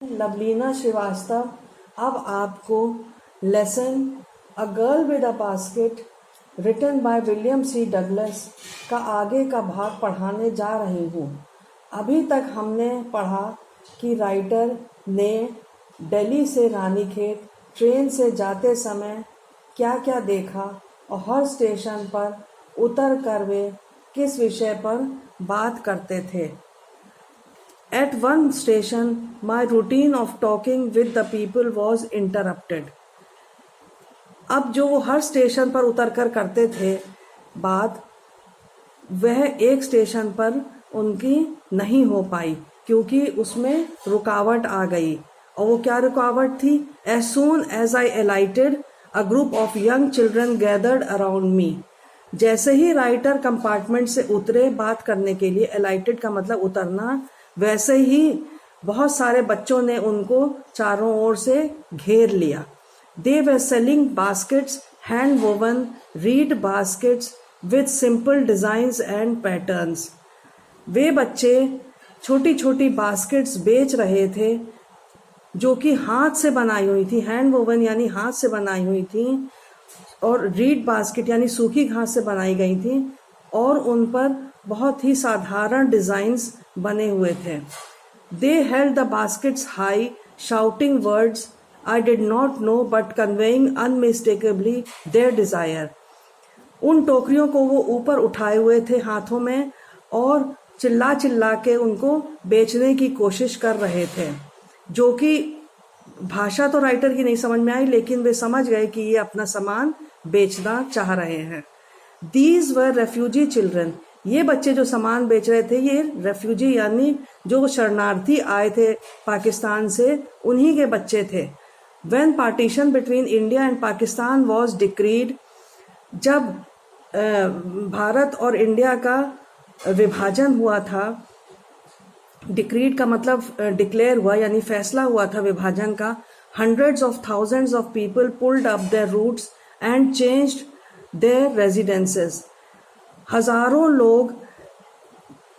लवलीना श्रीवास्तव अब आपको lesson a girl with a basket written by William C Douglas का आगे का भाग पढ़ाने जा रही हूँ। अभी तक हमने पढ़ा कि राइटर ने दिल्ली से रानीखेत ट्रेन से जाते समय क्या क्या देखा और हर स्टेशन पर उतर कर वे किस विषय पर बात करते थे। At one station, my routine of talking with the people was interrupted. अब जो वो हर स्टेशन पर उतर कर करते थे बात, वह एक स्टेशन पर उनकी नहीं हो पाई क्योंकि उसमें रुकावट आ गई। और वो क्या रुकावट थी? As soon as I alighted, a group of young children gathered around me. जैसे ही राइटर कंपार्टमेंट से उतरे बात करने के लिए, alighted का मतलब उतरना, वैसे ही बहुत सारे बच्चों ने उनको चारों ओर से घेर लिया। They were selling baskets, hand woven reed baskets with simple designs and patterns. वे बच्चे छोटी छोटी बास्केट्स बेच रहे थे जो कि हाथ से बनाई हुई थी। हैंड वोवन यानी हाथ से बनाई हुई थी, और रीड बास्केट यानी सूखी घास से बनाई गई थी, और उन पर बहुत ही साधारण डिजाइन्स बने हुए थे। They held the baskets high, shouting words I did not know but conveying unmistakably their desire. उन टोकरियों को वो ऊपर उठाए हुए थे हाथों में और चिल्ला चिल्ला के उनको बेचने की कोशिश कर रहे थे, जो कि भाषा तो राइटर की नहीं समझ में आई, लेकिन वे समझ गए कि ये अपना सामान बेचना चाह रहे हैं। दीज वर रेफ्यूजी चिल्ड्रन, ये बच्चे जो सामान बेच रहे थे ये रेफ्यूजी यानी जो शरणार्थी आए थे पाकिस्तान से, उन्हीं के बच्चे थे। When partition between India and Pakistan was decreed, जब भारत और इंडिया का विभाजन हुआ था, डिक्रीड का मतलब डिक्लेयर हुआ यानी फैसला हुआ था विभाजन का। Hundreds of thousands of people pulled up their roots and changed their residences. हजारों लोग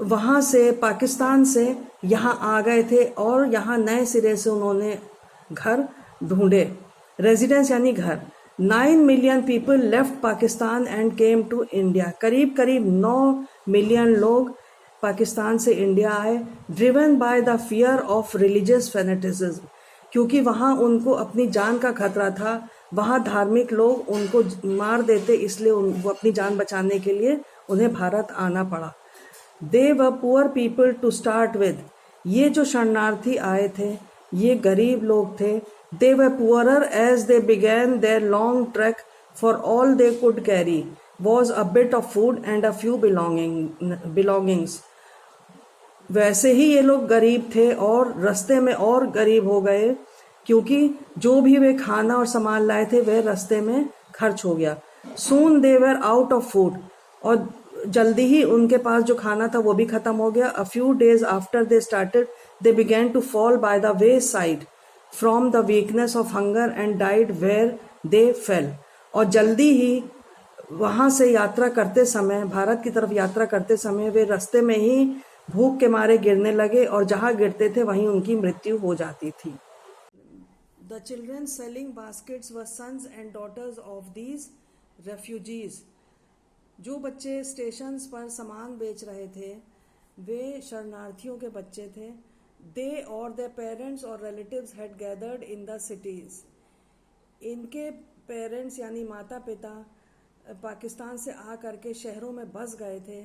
वहाँ से पाकिस्तान से यहाँ आ गए थे और यहाँ नए सिरे से उन्होंने घर ढूंढे। रेजिडेंस यानी घर। 9 million people left Pakistan and came to India, करीब करीब 9 मिलियन लोग पाकिस्तान से इंडिया आए। Driven by the fear of religious fanaticism, क्योंकि वहाँ उनको अपनी जान का खतरा था, वहाँ धार्मिक लोग उनको मार देते, इसलिए वो अपनी जान बचाने के लिए उन्हें भारत आना पड़ा। They were poor people to start with, ये जो शरणार्थी आए थे ये गरीब लोग थे। They were poorer as they began their long trek, for all they could carry was a bit of food and a few belongings. वैसे ही ये लोग गरीब थे और रास्ते में और गरीब हो गए, क्योंकि जो भी वे खाना और सामान लाए थे वह रास्ते में खर्च हो गया। सून दे वर आउट ऑफ फूड, और जल्दी ही उनके पास जो खाना था वो भी खत्म हो गया। A few days after they started they began to fall by the way side from the weakness of hunger and died where they fell. और जल्दी ही वहाँ से यात्रा करते समय, भारत की तरफ यात्रा करते समय, वे रास्ते में ही भूख के मारे गिरने लगे और जहाँ गिरते थे वहीं उनकी मृत्यु हो जाती थी। The children selling baskets were sons and daughters of these refugees. जो बच्चे स्टेशंस पर सामान बेच रहे थे वे शरणार्थियों के बच्चे थे। दे और देयर पेरेंट्स और relatives had gathered in the cities. इनके पेरेंट्स यानी माता पिता पाकिस्तान से आ करके शहरों में बस गए थे,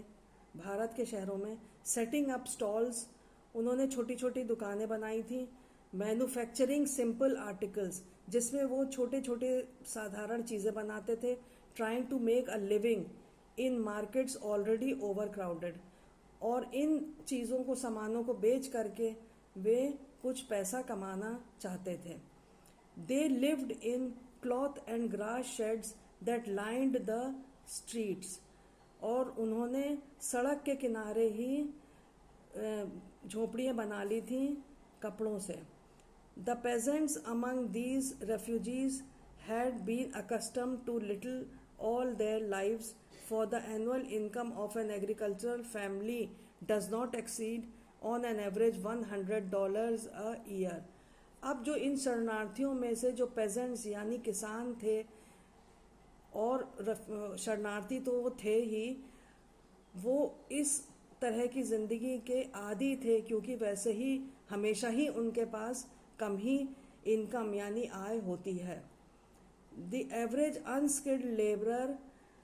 भारत के शहरों में। सेटिंग अप स्टॉल्स, उन्होंने छोटी छोटी दुकानें बनाई थी। मैन्युफैक्चरिंग सिंपल आर्टिकल्स, जिसमें वो छोटे छोटे साधारण चीज़ें बनाते थे। Trying to make a living in markets already overcrowded, और इन चीज़ों को, सामानों को बेच करके वे कुछ पैसा कमाना चाहते थे। They lived in cloth and grass shades that lined the streets, और उन्होंने सड़क के किनारे ही झोपड़ियाँ बना ली थी कपड़ों से। The peasants among these refugees had been accustomed to little all their lives, for the annual income of an agricultural family does not exceed on an average $100 a year. अब जो इन शरणार्थियों में से जो पेजेंट्स यानी किसान थे और शरणार्थी तो वो थे ही, वो इस तरह की ज़िंदगी के आदी थे, क्योंकि वैसे ही हमेशा ही उनके पास कम ही इनकम यानी आय होती है। The average unskilled laborer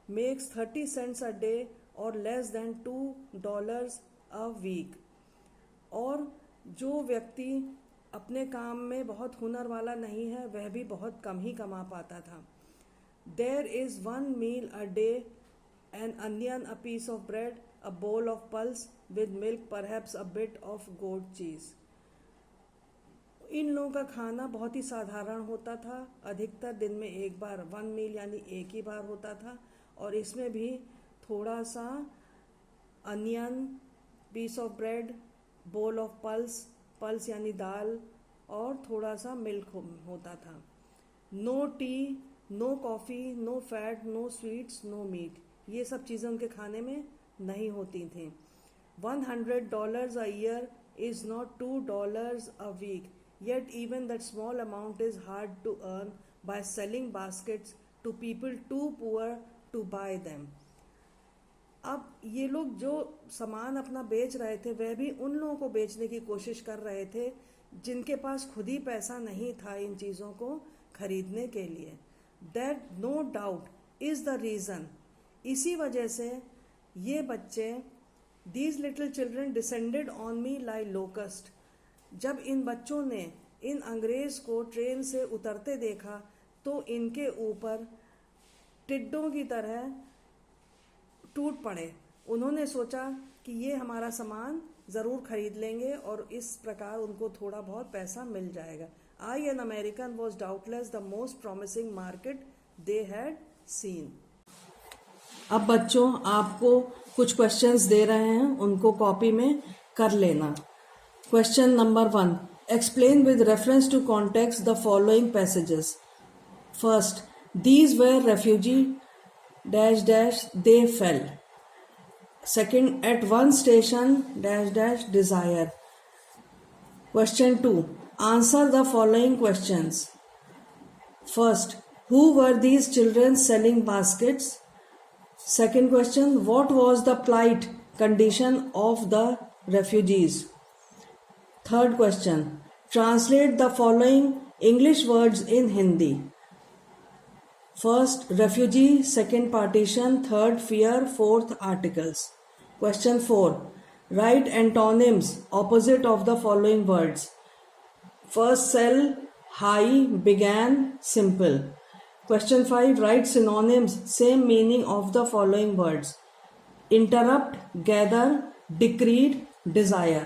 makes 30 cents a day or less than $2 a week। और जो व्यक्ति अपने काम में बहुत हुनर वाला नहीं है वह भी बहुत कम ही कमा पाता था। There is one meal a day, an onion, a piece of bread, a bowl of pulse with milk, perhaps a bit of goat cheese। इन लोगों का खाना बहुत ही साधारण होता था, अधिकतर दिन में एक बार, 1 मील यानी एक ही बार होता था, और इसमें भी थोड़ा सा onion, piece of bread, bowl of pulse, pulse यानी दाल, और थोड़ा सा मिल्क होता था। No tea, no coffee, no fat, no sweets, no meat, ये सब चीज़ें उनके खाने में नहीं होती थी। $100 a year is not $2 a week, yet even that small amount is hard to earn by selling baskets to people too poor to buy them। अब ये लोग जो सामान अपना बेच रहे थे वह भी उन लोगों को बेचने की कोशिश कर रहे थे जिनके पास खुद ही पैसा नहीं था इन चीज़ों को खरीदने के लिए। That no doubt is the reason, इसी वजह से ये बच्चे, These little children descended on me like locust। जब इन बच्चों ने इन अंग्रेज को ट्रेन से उतरते देखा तो इनके ऊपर टिड्डों की तरह टूट पड़े। उन्होंने सोचा कि ये हमारा सामान ज़रूर खरीद लेंगे और इस प्रकार उनको थोड़ा बहुत पैसा मिल जाएगा। I an American was doubtless the most promising market they had seen. अब बच्चों आपको कुछ क्वेश्चंस दे रहे हैं, उनको कॉपी में कर लेना। Question number 1, explain with reference to context the following passages. First, these were refugee dash dash they fail. Second, at one station dash dash desire. Question 2, answer the following questions. First, who were these children selling baskets? Second question, what was the plight condition of the refugees? Third question, translate the following English words in Hindi. First, refugee, second, partition, third, fear, fourth, articles. Question 4, write antonyms opposite of the following words. First, sell, high, began, simple. Question 5, write synonyms, same meaning of the following words. Interrupt, gather, decreed, desire.